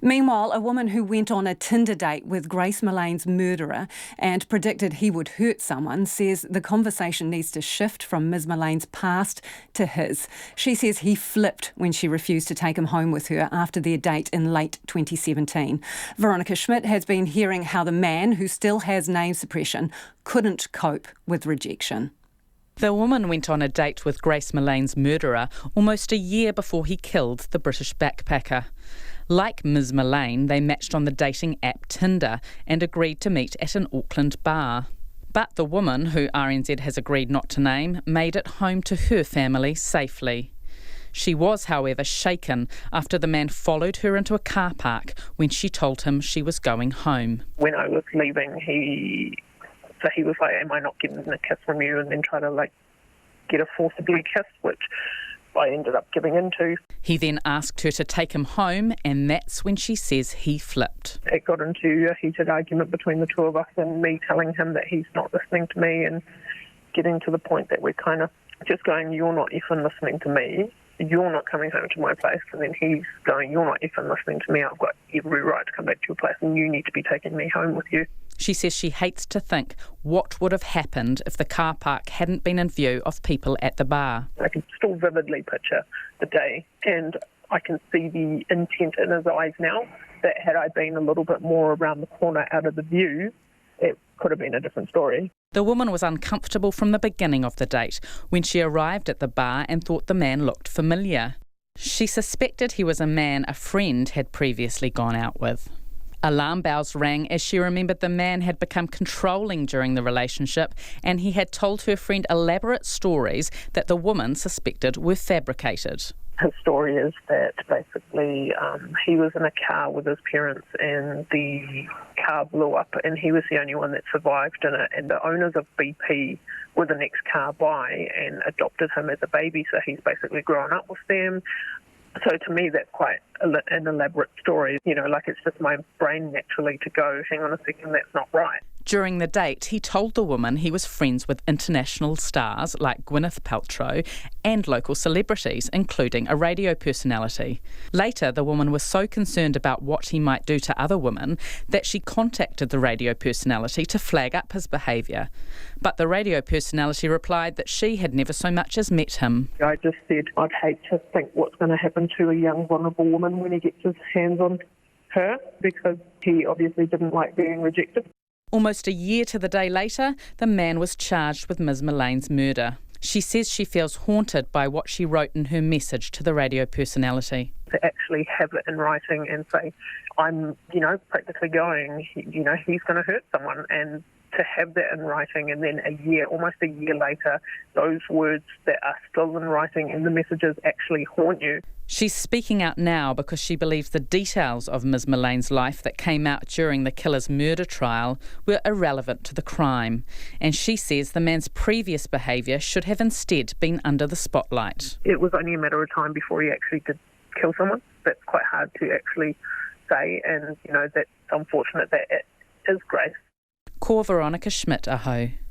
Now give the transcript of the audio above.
Meanwhile, a woman who went on a Tinder date with Grace Millane's murderer and predicted he would hurt someone says the conversation needs to shift from Ms Millane's past to his. She says he flipped when she refused to take him home with her after their date in late 2017. Veronica Schmidt has been hearing how the man, who still has name suppression, couldn't cope with rejection. The woman went on a date with Grace Millane's murderer almost a year before he killed the British backpacker. Like Ms Millane, they matched on the dating app Tinder and agreed to meet at an Auckland bar. But the woman, who RNZ has agreed not to name, made it home to her family safely. She was, however, shaken after the man followed her into a car park when she told him she was going home. When I was leaving, he was like, "Am I not getting a kiss from you?" and then try to get a forcibly kiss, which I ended up giving into. He then asked her to take him home, and that's when she says he flipped. It got into a heated argument between the two of us, and me telling him that he's not listening to me, and getting to the point that we're kind of just going, "You're not effing listening to me. You're not coming home to my place." And then he's going, "You're not effing listening to me. I've got every right to come back to your place, and you need to be taking me home with you." She says she hates to think what would have happened if the car park hadn't been in view of people at the bar. I can still vividly picture the day, and I can see the intent in his eyes now, that had I been a little bit more around the corner out of the view, it could have been a different story. The woman was uncomfortable from the beginning of the date, when she arrived at the bar and thought the man looked familiar. She suspected he was a man a friend had previously gone out with. Alarm bells rang as she remembered the man had become controlling during the relationship, and he had told her friend elaborate stories that the woman suspected were fabricated. His story is that basically he was in a car with his parents and the car blew up, and he was the only one that survived in it, and the owners of BP were the next car by and adopted him as a baby, so he's basically grown up with them. So to me, that's quite an elaborate story. It's just my brain naturally to go, hang on a second, that's not right. During the date, he told the woman he was friends with international stars like Gwyneth Paltrow and local celebrities, including a radio personality. Later, the woman was so concerned about what he might do to other women that she contacted the radio personality to flag up his behaviour. But the radio personality replied that she had never so much as met him. I just said, I'd hate to think what's going to happen to a young, vulnerable woman when he gets his hands on her, because he obviously didn't like being rejected. Almost a year to the day later, the man was charged with Ms Millane's murder. She says she feels haunted by what she wrote in her message to the radio personality. To actually have it in writing and say, I'm, practically going, he's going to hurt someone, and to have that in writing, and then almost a year later, those words that are still in writing and the messages actually haunt you. She's speaking out now because she believes the details of Ms Millane's life that came out during the killer's murder trial were irrelevant to the crime. And she says the man's previous behaviour should have instead been under the spotlight. It was only a matter of time before he actually did kill someone. That's quite hard to actually say, and, that's unfortunate that it is Grace. Ko Veronica Schmidt, aho.